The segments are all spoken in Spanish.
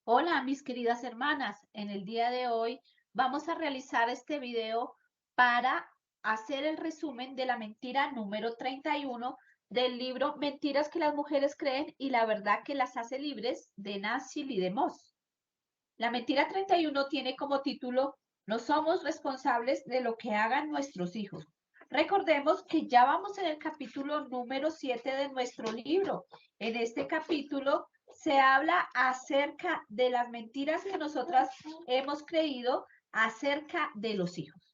Hola, mis queridas hermanas. En el día de hoy vamos a realizar este video para hacer el resumen de la mentira número 31 del libro Mentiras que las mujeres creen y la verdad que las hace libres de Nancy Lee DeMoss. La mentira 31 tiene como título No somos responsables de lo que hagan nuestros hijos. Recordemos que ya vamos en el capítulo número 7 de nuestro libro. En este capítulo se habla acerca de las mentiras que nosotras hemos creído acerca de los hijos.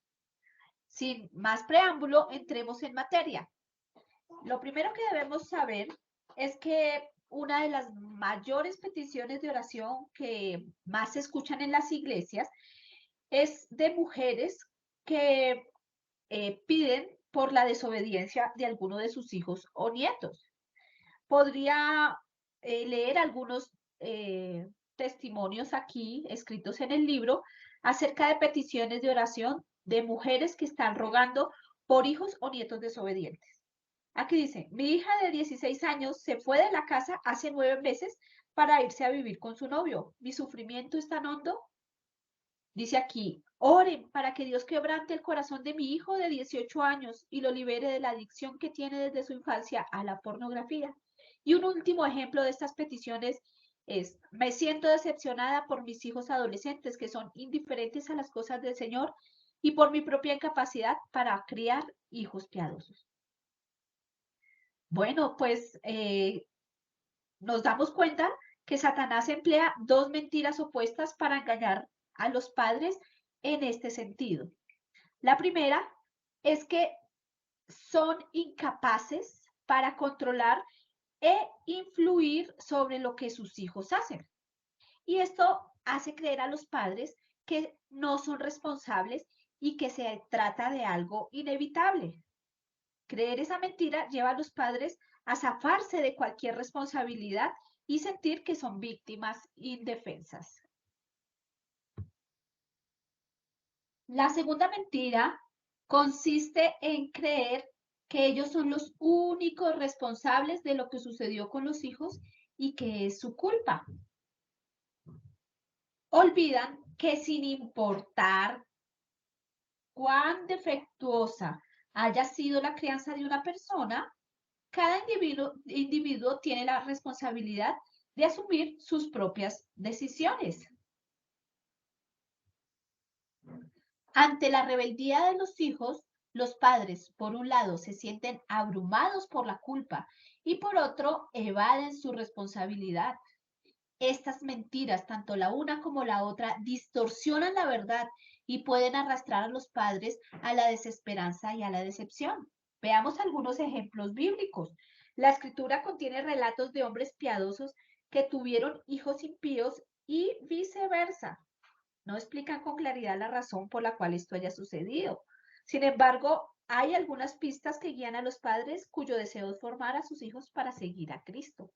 Sin más preámbulo, entremos en materia. Lo primero que debemos saber es que una de las mayores peticiones de oración que más se escuchan en las iglesias es de mujeres que piden por la desobediencia de alguno de sus hijos o nietos. Podría leer algunos testimonios aquí escritos en el libro acerca de peticiones de oración de mujeres que están rogando por hijos o nietos desobedientes. Aquí dice, mi hija de 16 años se fue de la casa hace 9 meses para irse a vivir con su novio. Mi sufrimiento es tan hondo. Dice aquí, oren para que Dios quebrante el corazón de mi hijo de 18 años y lo libere de la adicción que tiene desde su infancia a la pornografía. Y un último ejemplo de estas peticiones es, me siento decepcionada por mis hijos adolescentes que son indiferentes a las cosas del Señor y por mi propia incapacidad para criar hijos piadosos. Bueno, pues nos damos cuenta que Satanás emplea dos mentiras opuestas para engañar a los padres en este sentido. La primera es que son incapaces para controlar e influir sobre lo que sus hijos hacen. Y esto hace creer a los padres que no son responsables y que se trata de algo inevitable. Creer esa mentira lleva a los padres a zafarse de cualquier responsabilidad y sentir que son víctimas indefensas. La segunda mentira consiste en creer que ellos son los únicos responsables de lo que sucedió con los hijos y que es su culpa. Olvidan que sin importar cuán defectuosa haya sido la crianza de una persona, cada individuo tiene la responsabilidad de asumir sus propias decisiones. Ante la rebeldía de los hijos, los padres, por un lado, se sienten abrumados por la culpa y por otro, evaden su responsabilidad. Estas mentiras, tanto la una como la otra, distorsionan la verdad y pueden arrastrar a los padres a la desesperanza y a la decepción. Veamos algunos ejemplos bíblicos. La escritura contiene relatos de hombres piadosos que tuvieron hijos impíos y viceversa. No explican con claridad la razón por la cual esto haya sucedido. Sin embargo, hay algunas pistas que guían a los padres cuyo deseo es formar a sus hijos para seguir a Cristo.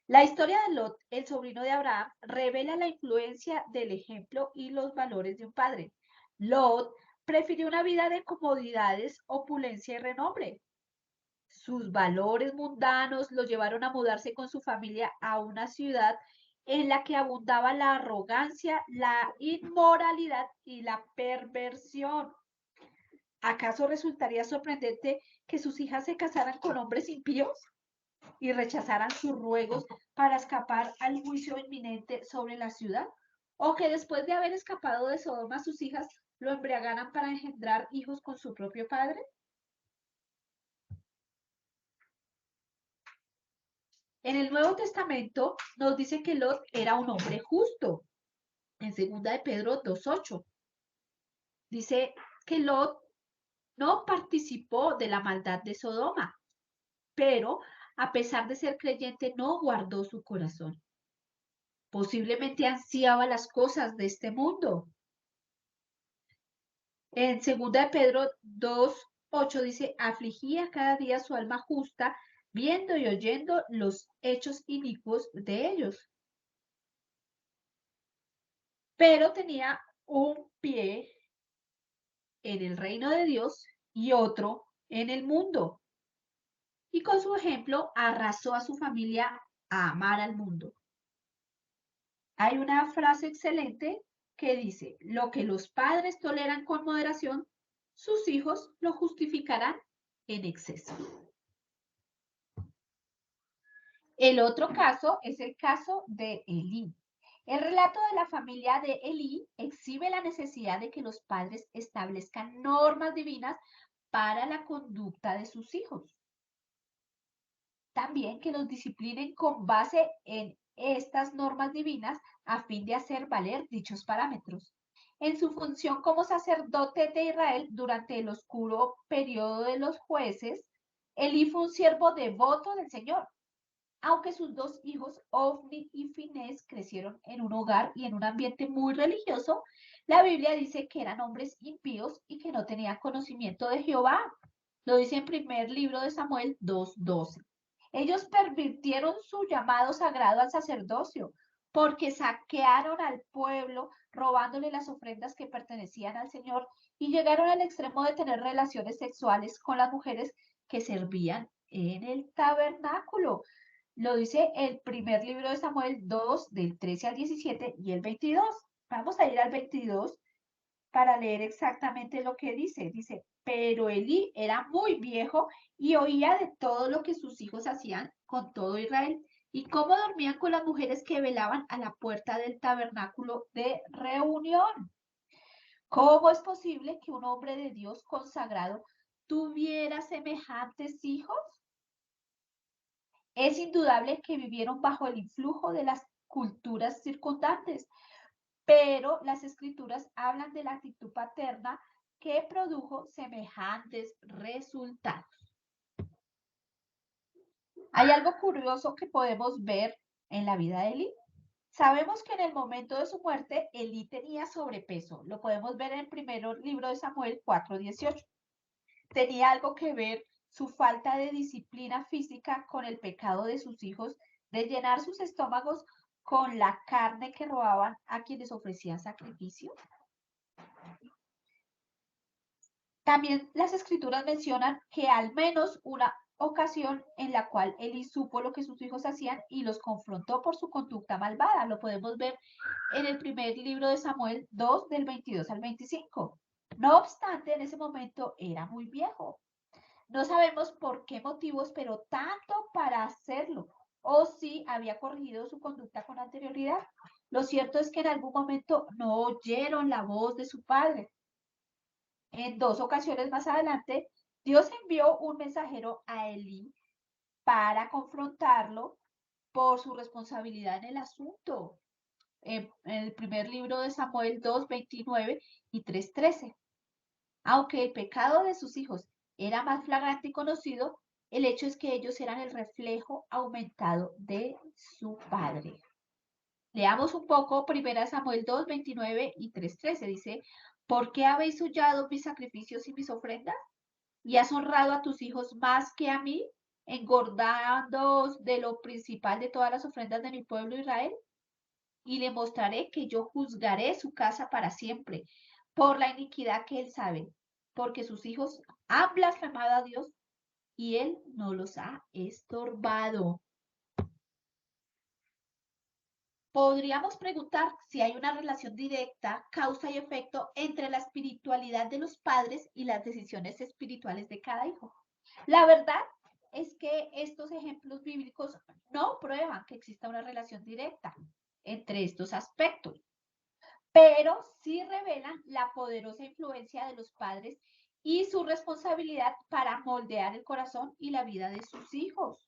La historia de Lot, el sobrino de Abraham, revela la influencia del ejemplo y los valores de un padre. Lot prefirió una vida de comodidades, opulencia y renombre. Sus valores mundanos lo llevaron a mudarse con su familia a una ciudad en la que abundaba la arrogancia, la inmoralidad y la perversión. ¿Acaso resultaría sorprendente que sus hijas se casaran con hombres impíos y rechazaran sus ruegos para escapar al juicio inminente sobre la ciudad? ¿O que después de haber escapado de Sodoma, sus hijas lo embriagaran para engendrar hijos con su propio padre? En el Nuevo Testamento nos dice que Lot era un hombre justo. En segunda de Pedro 2:8 dice que Lot no participó de la maldad de Sodoma, pero a pesar de ser creyente no guardó su corazón. Posiblemente ansiaba las cosas de este mundo. En segunda de Pedro 2:8 dice, afligía cada día su alma justa, viendo y oyendo los hechos inicuos de ellos. Pero tenía un pie en el reino de Dios y otro en el mundo. Y con su ejemplo arrasó a su familia a amar al mundo. Hay una frase excelente que dice, lo que los padres toleran con moderación, sus hijos lo justificarán en exceso. El otro caso es el caso de Elí. El relato de la familia de Elí exhibe la necesidad de que los padres establezcan normas divinas para la conducta de sus hijos. También que los disciplinen con base en estas normas divinas a fin de hacer valer dichos parámetros. En su función como sacerdote de Israel durante el oscuro periodo de los jueces, Elí fue un siervo devoto del Señor. Aunque sus dos hijos, Ofni y Finés, crecieron en un hogar y en un ambiente muy religioso, la Biblia dice que eran hombres impíos y que no tenían conocimiento de Jehová. Lo dice en primer libro de Samuel 2:12. Ellos pervirtieron su llamado sagrado al sacerdocio porque saquearon al pueblo robándole las ofrendas que pertenecían al Señor y llegaron al extremo de tener relaciones sexuales con las mujeres que servían en el tabernáculo. Lo dice el primer libro de Samuel 2, del 13 al 17 y el 22. Vamos a ir al 22 para leer exactamente lo que dice. Dice, pero Elí era muy viejo y oía de todo lo que sus hijos hacían con todo Israel y cómo dormían con las mujeres que velaban a la puerta del tabernáculo de reunión. ¿Cómo es posible que un hombre de Dios consagrado tuviera semejantes hijos? Es indudable que vivieron bajo el influjo de las culturas circundantes, pero las escrituras hablan de la actitud paterna que produjo semejantes resultados. Hay algo curioso que podemos ver en la vida de Elí. Sabemos que en el momento de su muerte, Elí tenía sobrepeso. Lo podemos ver en el primer libro de Samuel 4:18. Tenía algo que ver su falta de disciplina física con el pecado de sus hijos de llenar sus estómagos con la carne que robaban a quienes ofrecían sacrificio. También las escrituras mencionan que al menos una ocasión en la cual Eli supo lo que sus hijos hacían y los confrontó por su conducta malvada. Lo podemos ver en el primer libro de Samuel 2, del 22 al 25. No obstante, en ese momento era muy viejo. No sabemos por qué motivos, pero tanto para hacerlo, o si había corregido su conducta con anterioridad. Lo cierto es que en algún momento no oyeron la voz de su padre. En dos ocasiones más adelante, Dios envió un mensajero a Elí para confrontarlo por su responsabilidad en el asunto. En el primer libro de Samuel 2:29 y 3:13. Aunque el pecado de sus hijos era más flagrante y conocido, el hecho es que ellos eran el reflejo aumentado de su padre. Leamos un poco 1 Samuel 2:29 y 3:13. Dice, ¿por qué habéis hollado mis sacrificios y mis ofrendas? ¿Y has honrado a tus hijos más que a mí, engordándoos de lo principal de todas las ofrendas de mi pueblo Israel? Y le mostraré que yo juzgaré su casa para siempre por la iniquidad que él sabe, porque sus hijos han blasfemado a Dios y él no los ha estorbado. Podríamos preguntar si hay una relación directa, causa y efecto entre la espiritualidad de los padres y las decisiones espirituales de cada hijo. La verdad es que estos ejemplos bíblicos no prueban que exista una relación directa entre estos aspectos, pero sí revelan la poderosa influencia de los padres y su responsabilidad para moldear el corazón y la vida de sus hijos.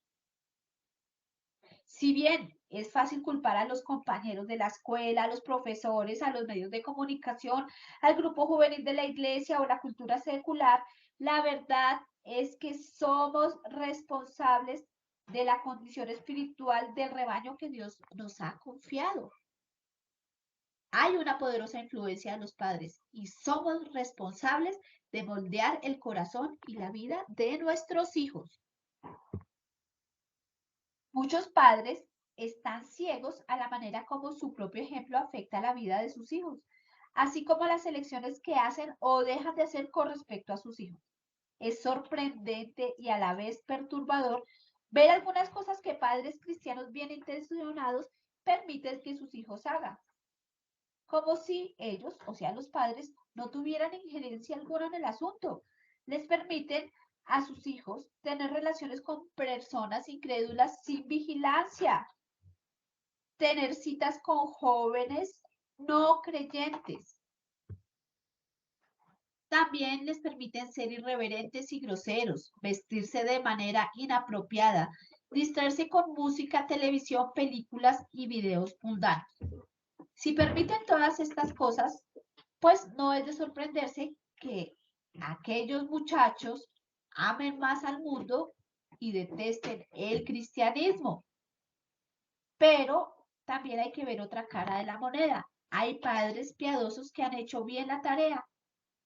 Si bien es fácil culpar a los compañeros de la escuela, a los profesores, a los medios de comunicación, al grupo juvenil de la iglesia o la cultura secular, la verdad es que somos responsables de la condición espiritual del rebaño que Dios nos ha confiado. Hay una poderosa influencia de los padres y somos responsables de moldear el corazón y la vida de nuestros hijos. Muchos padres están ciegos a la manera como su propio ejemplo afecta la vida de sus hijos, así como las elecciones que hacen o dejan de hacer con respecto a sus hijos. Es sorprendente y a la vez perturbador ver algunas cosas que padres cristianos bien intencionados permiten que sus hijos hagan, como si ellos, o sea, los padres, no tuvieran injerencia alguna en el asunto. Les permiten a sus hijos tener relaciones con personas incrédulas sin vigilancia, tener citas con jóvenes no creyentes. También les permiten ser irreverentes y groseros, vestirse de manera inapropiada, distraerse con música, televisión, películas y videos mundanos. Si permiten todas estas cosas, pues no es de sorprenderse que aquellos muchachos amen más al mundo y detesten el cristianismo. Pero también hay que ver otra cara de la moneda. Hay padres piadosos que han hecho bien la tarea.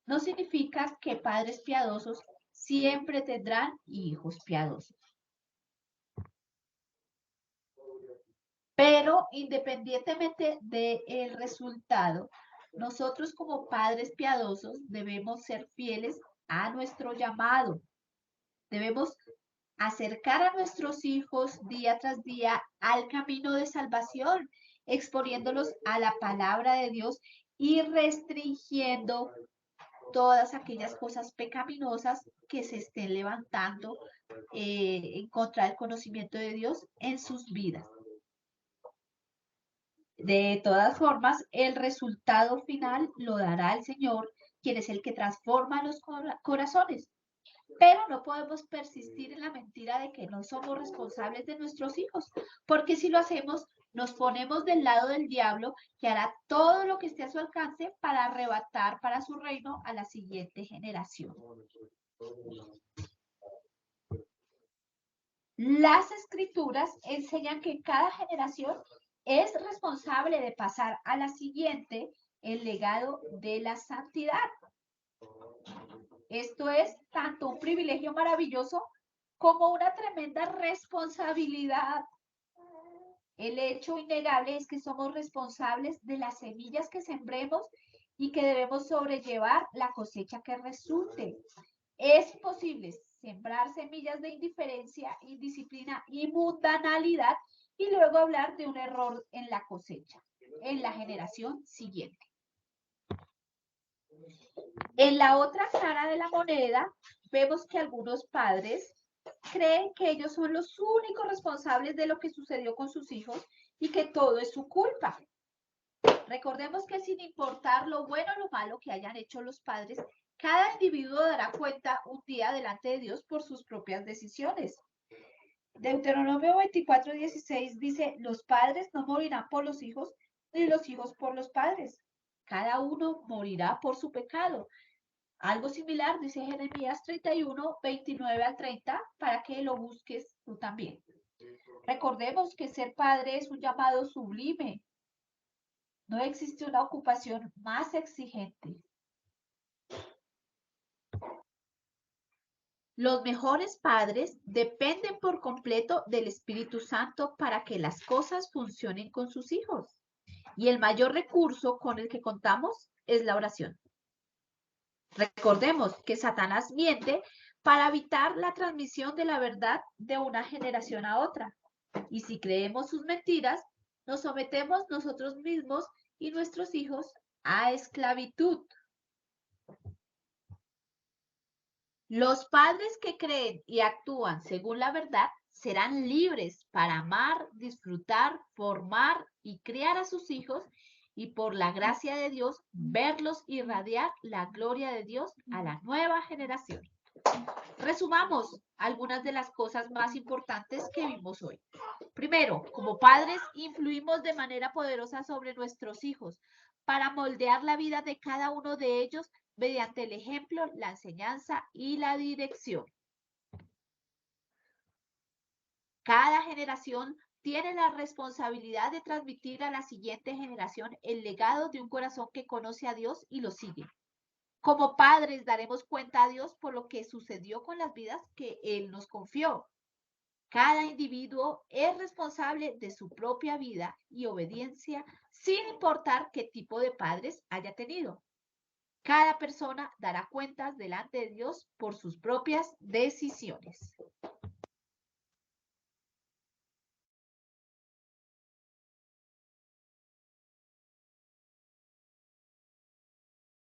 No significa que padres piadosos siempre tendrán hijos piadosos. Pero independientemente del resultado, nosotros como padres piadosos debemos ser fieles a nuestro llamado. Debemos acercar a nuestros hijos día tras día al camino de salvación, exponiéndolos a la palabra de Dios y restringiendo todas aquellas cosas pecaminosas que se estén levantando en contra del conocimiento de Dios en sus vidas. De todas formas, el resultado final lo dará el Señor, quien es el que transforma los corazones. Pero no podemos persistir en la mentira de que no somos responsables de nuestros hijos, porque si lo hacemos, nos ponemos del lado del diablo, que hará todo lo que esté a su alcance para arrebatar para su reino a la siguiente generación. Las escrituras enseñan que cada generación es responsable de pasar a la siguiente el legado de la santidad. Esto es tanto un privilegio maravilloso como una tremenda responsabilidad. El hecho innegable es que somos responsables de las semillas que sembremos y que debemos sobrellevar la cosecha que resulte. Es imposible sembrar semillas de indiferencia, indisciplina y mundanalidad y luego hablar de un error en la cosecha, en la generación siguiente. En la otra cara de la moneda, vemos que algunos padres creen que ellos son los únicos responsables de lo que sucedió con sus hijos y que todo es su culpa. Recordemos que sin importar lo bueno o lo malo que hayan hecho los padres, cada individuo dará cuenta un día delante de Dios por sus propias decisiones. Deuteronomio 24:16 dice, los padres no morirán por los hijos, ni los hijos por los padres. Cada uno morirá por su pecado. Algo similar dice Jeremías 31:29-30, para que lo busques tú también. Recordemos que ser padre es un llamado sublime. No existe una ocupación más exigente. Los mejores padres dependen por completo del Espíritu Santo para que las cosas funcionen con sus hijos. Y el mayor recurso con el que contamos es la oración. Recordemos que Satanás miente para evitar la transmisión de la verdad de una generación a otra. Y si creemos sus mentiras, nos sometemos nosotros mismos y nuestros hijos a esclavitud. Los padres que creen y actúan según la verdad serán libres para amar, disfrutar, formar y criar a sus hijos y por la gracia de Dios verlos irradiar la gloria de Dios a la nueva generación. Resumamos algunas de las cosas más importantes que vimos hoy. Primero, como padres influimos de manera poderosa sobre nuestros hijos para moldear la vida de cada uno de ellos mediante el ejemplo, la enseñanza y la dirección. Cada generación tiene la responsabilidad de transmitir a la siguiente generación el legado de un corazón que conoce a Dios y lo sigue. Como padres daremos cuenta a Dios por lo que sucedió con las vidas que Él nos confió. Cada individuo es responsable de su propia vida y obediencia sin importar qué tipo de padres haya tenido. Cada persona dará cuentas delante de Dios por sus propias decisiones.